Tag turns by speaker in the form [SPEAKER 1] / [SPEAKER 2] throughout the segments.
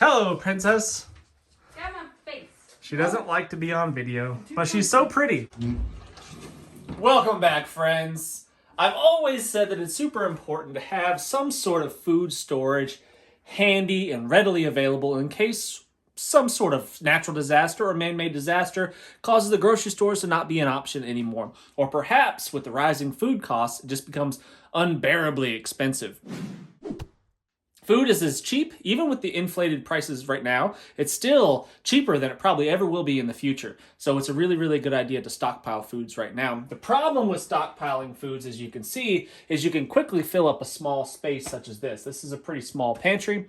[SPEAKER 1] Hello, princess.
[SPEAKER 2] Get my face.
[SPEAKER 1] She doesn't like to be on video, but she's so pretty.
[SPEAKER 3] Welcome back, friends. I've always said that it's super important to have some sort of food storage handy and readily available in case some sort of natural disaster or man-made disaster causes the grocery stores to not be an option anymore. Or perhaps with the rising food costs, it just becomes unbearably expensive. Food is as cheap, even with the inflated prices right now, it's still cheaper than it probably ever will be in the future. So it's a really, really good idea to stockpile foods right now. The problem with stockpiling foods, as you can see, is you can quickly fill up a small space such as this. This is a pretty small pantry,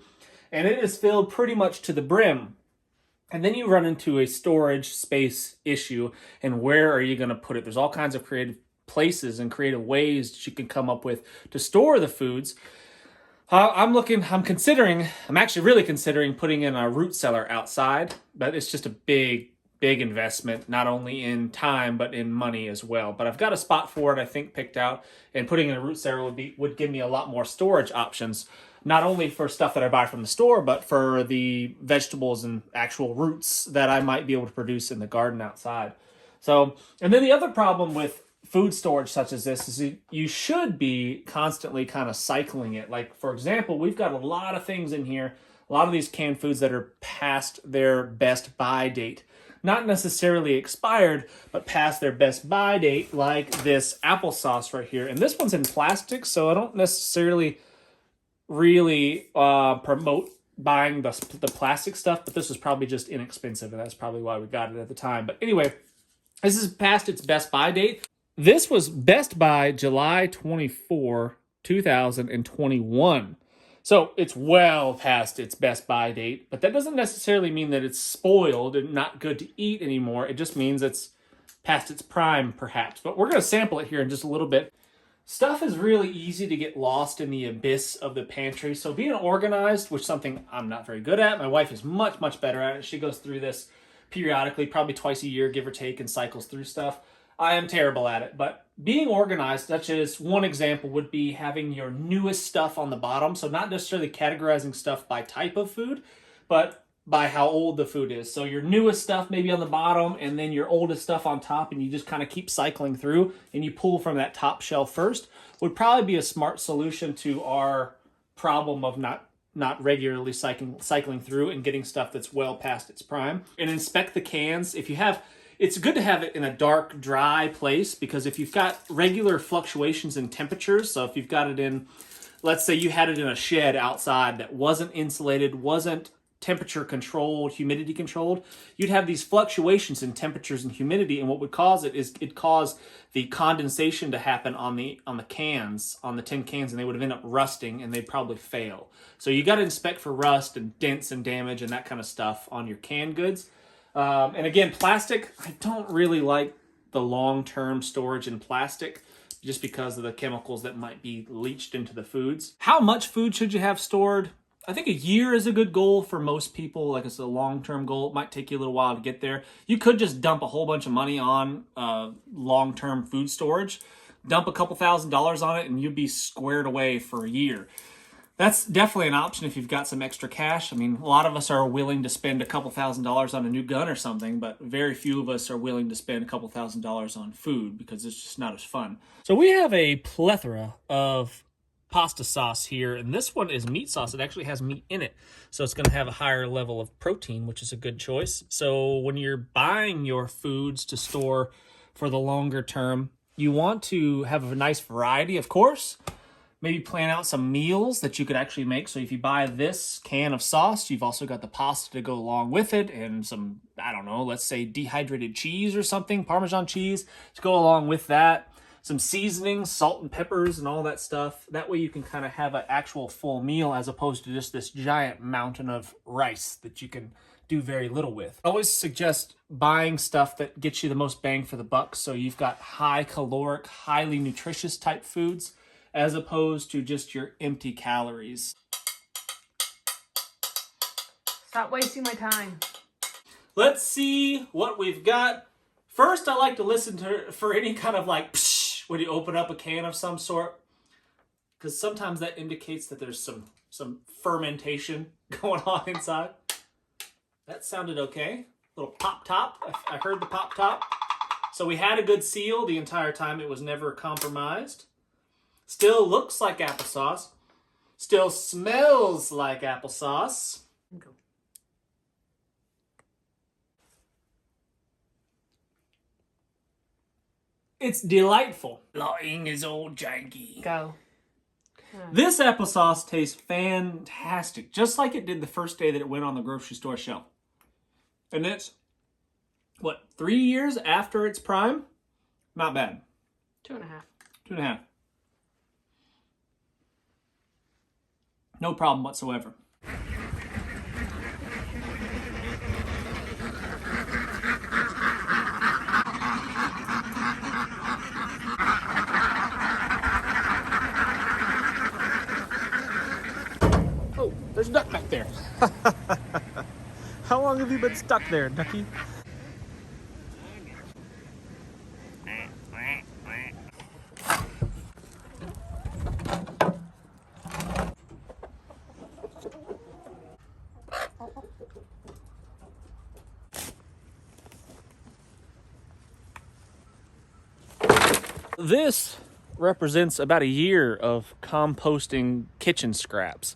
[SPEAKER 3] and it is filled pretty much to the brim. And then you run into a storage space issue, and where are you going to put it? There's all kinds of creative places and creative ways that you can come up with to store the foods. I'm actually really considering putting in a root cellar outside, but it's just a big investment, not only in time, but in money as well. But I've got a spot for it, I think, picked out, and putting in a root cellar would give me a lot more storage options, not only for stuff that I buy from the store, but for the vegetables and actual roots that I might be able to produce in the garden outside. So, and then the other problem with food storage such as this is you should be constantly kind of cycling it. Like, for example, we've got a lot of things in here, a lot of these canned foods that are past their best buy date. Not necessarily expired, but past their best buy date, like this applesauce right here. And this one's in plastic, so I don't necessarily really promote buying the plastic stuff, but this was probably just inexpensive, and that's probably why we got it at the time. But anyway, this is past its best buy date. This was Best Buy July 24, 2021. So it's well past its Best Buy date, but that doesn't necessarily mean that it's spoiled and not good to eat anymore. It just means it's past its prime, perhaps. But we're going to sample it here in just a little bit. Stuff is really easy to get lost in the abyss of the pantry. So being organized, which is something I'm not very good at, my wife is much, much better at it. She goes through this periodically, probably twice a year, give or take, and cycles through stuff. I am terrible at it, but being organized, such as one example would be having your newest stuff on the bottom. So not necessarily categorizing stuff by type of food, but by how old the food is. So your newest stuff maybe on the bottom, and then your oldest stuff on top, and you just kind of keep cycling through, and you pull from that top shelf first, would probably be a smart solution to our problem of not regularly cycling through and getting stuff that's well past its prime. And inspect the cans. It's good to have it in a dark, dry place, because if you've got regular fluctuations in temperatures, so if you've got it in, let's say you had it in a shed outside that wasn't insulated, wasn't temperature controlled, humidity controlled, you'd have these fluctuations in temperatures and humidity, and what would cause it is it'd cause the condensation to happen on the cans, on the tin cans, and they would end up rusting, and they'd probably fail. So you got to inspect for rust and dents and damage and that kind of stuff on your canned goods. And again, plastic, I don't really like the long-term storage in plastic just because of the chemicals that might be leached into the foods. How much food should you have stored? I think a year is a good goal for most people. Like, it's a long-term goal. It might take you a little while to get there. You could just dump a whole bunch of money on long-term food storage, dump a couple $1,000s on it, and you'd be squared away for a year. That's definitely an option if you've got some extra cash. I mean, a lot of us are willing to spend a couple $1,000s on a new gun or something, but very few of us are willing to spend a couple $1,000s on food because it's just not as fun. So we have a plethora of pasta sauce here, and this one is meat sauce. It actually has meat in it, so it's going to have a higher level of protein, which is a good choice. So when you're buying your foods to store for the longer term, you want to have a nice variety, of course. Maybe plan out some meals that you could actually make. So if you buy this can of sauce, you've also got the pasta to go along with it, and some, I don't know, let's say dehydrated cheese or something, Parmesan cheese to go along with that. Some seasonings, salt and peppers and all that stuff. That way you can kind of have an actual full meal as opposed to just this giant mountain of rice that you can do very little with. I always suggest buying stuff that gets you the most bang for the buck. So you've got high caloric, highly nutritious type foods, as opposed to just your empty calories.
[SPEAKER 2] Stop wasting my time.
[SPEAKER 3] Let's see what we've got. First, I like to listen for any kind of like psh when you open up a can of some sort, because sometimes that indicates that there's some fermentation going on inside. That sounded okay. Little pop top. I heard the pop top. So we had a good seal the entire time. It was never compromised. Still looks like applesauce. Still smells like applesauce.
[SPEAKER 2] Go.
[SPEAKER 3] It's delightful. Lying is old janky.
[SPEAKER 2] Go.
[SPEAKER 3] This applesauce tastes fantastic, just like it did the first day that it went on the grocery store shelf. And it's, what, 3 years after its prime? Not bad.
[SPEAKER 2] 2.5.
[SPEAKER 3] 2.5. No problem whatsoever. Oh, there's a duck back there.
[SPEAKER 1] How long have you been stuck there, Ducky?
[SPEAKER 3] This represents about a year of composting kitchen scraps.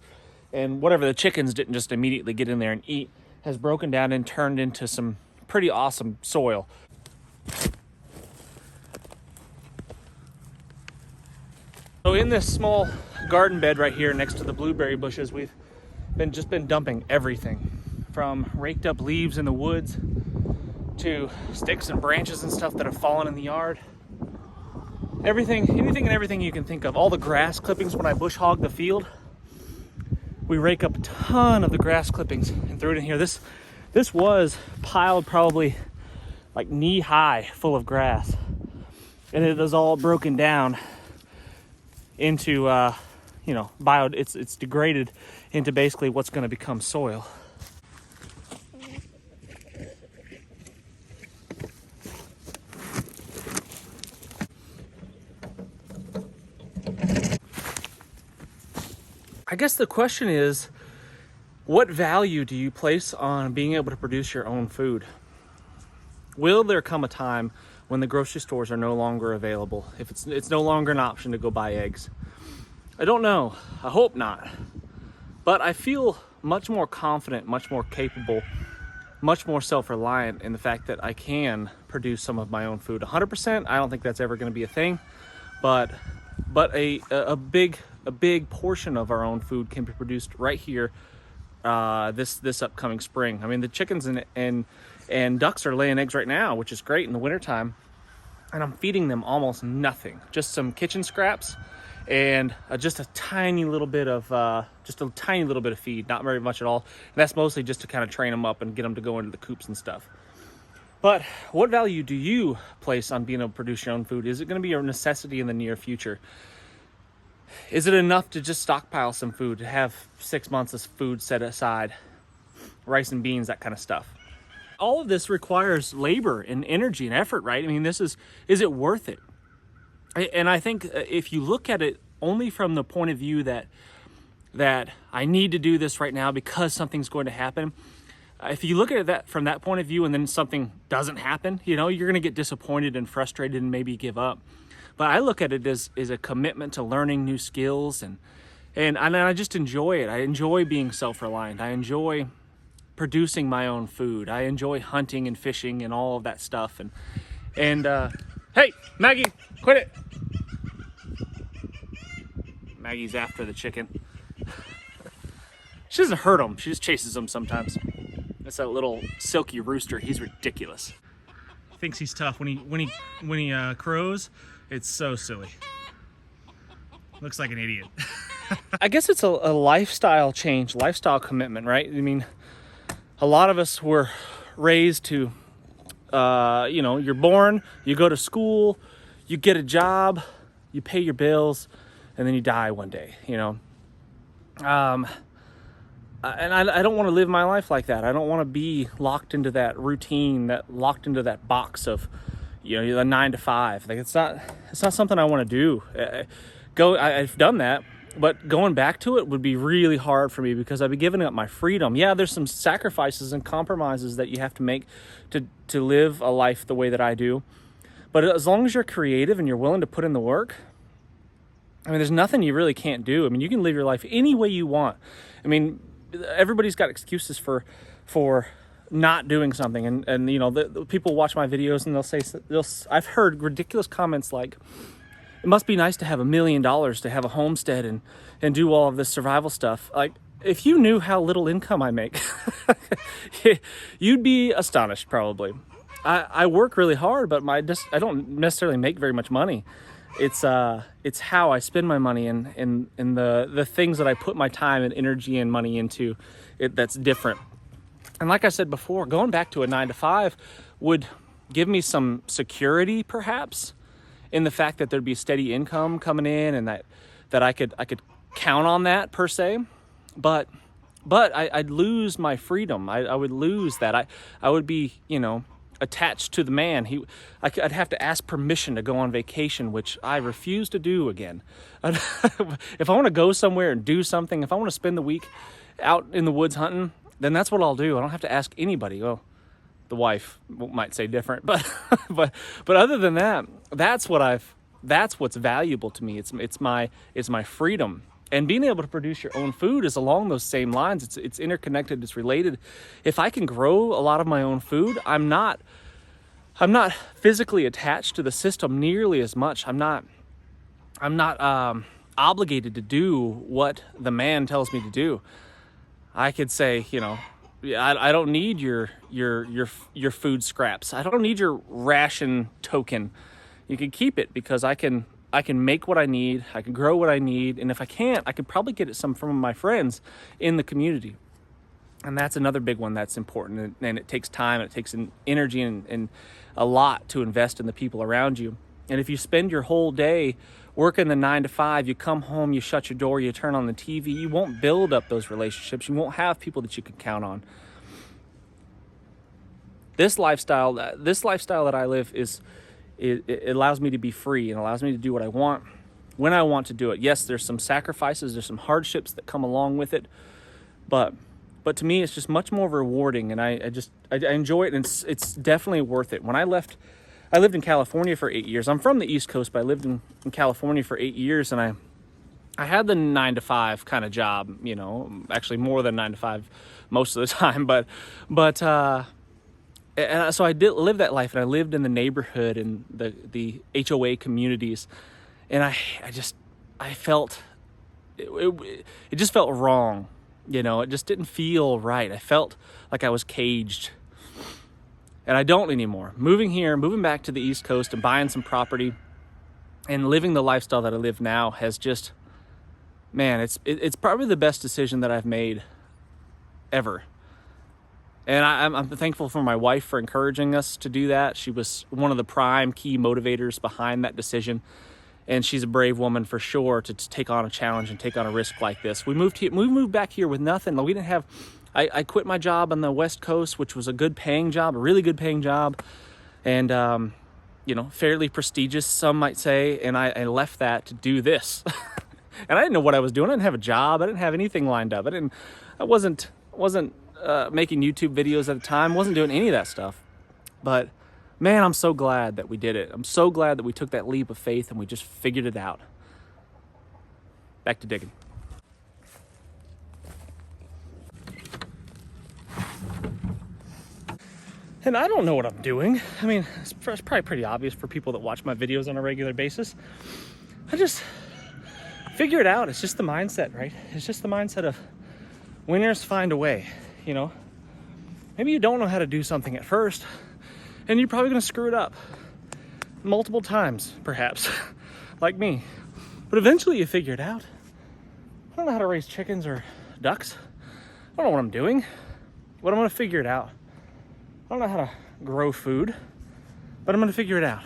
[SPEAKER 3] And whatever the chickens didn't just immediately get in there and eat has broken down and turned into some pretty awesome soil. So in this small garden bed right here next to the blueberry bushes, we've just been dumping everything from raked up leaves in the woods to sticks and branches and stuff that have fallen in the yard. Anything and everything you can think of. All the grass clippings when I bush hog the field, we rake up a ton of the grass clippings and throw it in here. This was piled probably like knee high full of grass, and it is all broken down into it's degraded into basically what's going to become soil. I guess the question is, what value do you place on being able to produce your own food? Will there come a time when the grocery stores are no longer available? If it's no longer an option to go buy eggs? I don't know. I hope not. But I feel much more confident, much more capable, much more self-reliant in the fact that I can produce some of my own food. 100%, I don't think that's ever going to be a thing, but a big portion of our own food can be produced right here this upcoming spring. I mean, the chickens and ducks are laying eggs right now, which is great in the wintertime, and I'm feeding them almost nothing, just some kitchen scraps and just a tiny little bit of feed, not very much at all. And that's mostly just to kind of train them up and get them to go into the coops and stuff. But what value do you place on being able to produce your own food? Is it going to be a necessity in the near future? Is it enough to just stockpile some food, to have 6 months of food set aside, rice and beans, that kind of stuff? All of this requires labor and energy and effort, right? I mean, is it worth it? And I think if you look at it only from the point of view that I need to do this right now because something's going to happen, if you look at that from that point of view and then something doesn't happen, you're going to get disappointed and frustrated and maybe give up. But I look at it as a commitment to learning new skills, and I just enjoy it. I enjoy being self-reliant. I enjoy producing my own food. I enjoy hunting and fishing and all of that stuff. And hey, Maggie, quit it. Maggie's after the chicken. She doesn't hurt him. She just chases them sometimes. That's that little silky rooster. He's ridiculous.
[SPEAKER 1] Thinks he's tough when he crows. It's so silly. Looks like an idiot.
[SPEAKER 3] I guess it's a lifestyle change, lifestyle commitment, right? I mean, a lot of us were raised to, you're born, you go to school, you get a job, you pay your bills, and then you die one day, And I don't want to live my life like that. I don't want to be locked into that routine, locked into that box of, the 9 to 5. Like it's not something I want to do. I've done that,
[SPEAKER 1] But going back to it would be really hard for me because I'd be giving up my freedom. Yeah, there's some sacrifices and compromises that you have to make to live a life the way that I do. But as long as you're creative and you're willing to put in the work, I mean, there's nothing you really can't do. I mean, you can live your life any way you want. I mean, everybody's got excuses for not doing something. And you know, the people watch my videos and they'll say, I've heard ridiculous comments like, it must be nice to have $1 million to have a homestead and do all of this survival stuff. Like, if you knew how little income I make, you'd be astonished probably. I work really hard, but I don't necessarily make very much money. It's how I spend my money and the things that I put my time and energy and money into that's different. And like I said before, going back to a 9-to-5 would give me some security perhaps, in the fact that there'd be steady income coming in and that I could count on that per se, but I'd lose my freedom. I would lose that. I would be, you know, attached to the man. I'd have to ask permission to go on vacation, which I refuse to do again. If I want to go somewhere and do something, if I want to spend the week out in the woods hunting, then that's what I'll do. I don't have to ask anybody. Well, the wife might say different, but other than that, that's what's valuable to me. It's my freedom, and being able to produce your own food is along those same lines. It's interconnected. It's related. If I can grow a lot of my own food, I'm not physically attached to the system nearly as much. I'm not obligated to do what the man tells me to do. I could say, you know, I don't need your food scraps. I don't need your ration token. You can keep it because I can make what I need. I can grow what I need. And if I can't, I could probably get it some from my friends in the community. And that's another big one that's important. And it takes time, and it takes energy and a lot to invest in the people around you. And if you spend your whole day working the 9-to-5, you come home, you shut your door, you turn on the TV, you won't build up those relationships. You won't have people that you can count on. This lifestyle that I live it allows me to be free and allows me to do what I want when I want to do it. Yes, there's some sacrifices, there's some hardships that come along with it, but to me, it's just much more rewarding, and I enjoy it, and it's definitely worth it. When I lived in California for 8 years. I'm from the East Coast, but I lived in California for 8 years, and I had the 9-to-5 kind of job, you know, actually more than 9-to-5 most of the time, and so I did live that life, and I lived in the neighborhood and the HOA communities, and I felt it just felt wrong, you know. It just didn't feel right. I felt like I was caged. And I don't anymore. Moving back to the East Coast and buying some property and living the lifestyle that I live now has just, man, it's probably the best decision that I've made ever. And I'm thankful for my wife for encouraging us to do that. She was one of the prime key motivators behind that decision. And she's a brave woman for sure to take on a challenge and take on a risk like this. We moved back here with nothing. We didn't have... I quit my job on the West Coast, which was a good paying job, a really good paying job, and, you know, fairly prestigious, some might say, and I left that to do this. And I didn't know what I was doing. I didn't have a job. I didn't have anything lined up. I wasn't making YouTube videos at the time. Wasn't doing any of that stuff. But, man, I'm so glad that we did it. I'm so glad that we took that leap of faith and we just figured it out. Back to digging. And I don't know what I'm doing. I mean, it's probably pretty obvious for people that watch my videos on a regular basis. I just figure it out. It's just the mindset, right? It's just the mindset of winners find a way, you know? Maybe you don't know how to do something at first, and you're probably gonna screw it up multiple times, perhaps, like me. But eventually you figure it out. I don't know how to raise chickens or ducks. I don't know what I'm doing, but I'm gonna figure it out. I don't know how to grow food, but I'm gonna figure it out.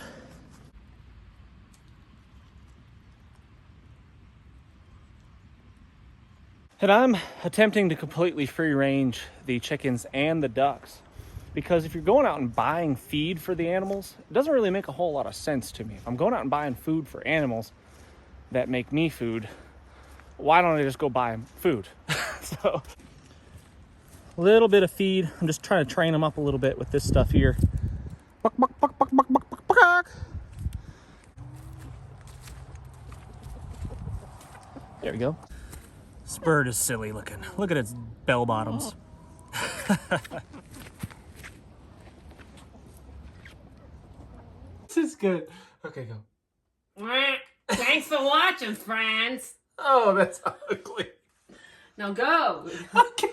[SPEAKER 1] And I'm attempting to completely free range the chickens and the ducks, because if you're going out and buying feed for the animals, it doesn't really make a whole lot of sense to me. If I'm going out and buying food for animals that make me food, why don't I just go buy them food? So a little bit of feed. I'm just trying to train them up a little bit with this stuff here. Buck, buck, buck, buck, buck, buck, buck, buck. There we go. This bird is silly looking. Look at its bell bottoms.
[SPEAKER 3] This is good. Okay, go.
[SPEAKER 2] Thanks for watching, friends.
[SPEAKER 3] Oh, that's ugly.
[SPEAKER 2] Now go.
[SPEAKER 3] Okay.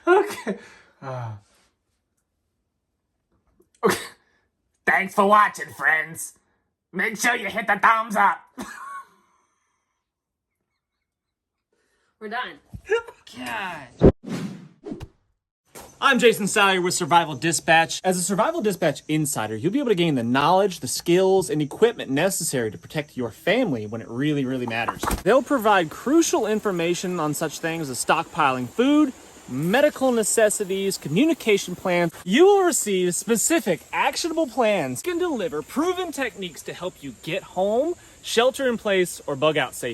[SPEAKER 3] Okay. Okay. Thanks for watching, friends. Make sure you hit the thumbs up.
[SPEAKER 2] We're done. God.
[SPEAKER 1] I'm Jason Salyer with Survival Dispatch. As a Survival Dispatch insider, you'll be able to gain the knowledge, the skills, and equipment necessary to protect your family when it really, really matters. They'll provide crucial information on such things as stockpiling food, medical necessities, communication plans. You will receive specific, actionable plans that can deliver proven techniques to help you get home, shelter in place, or bug out safe.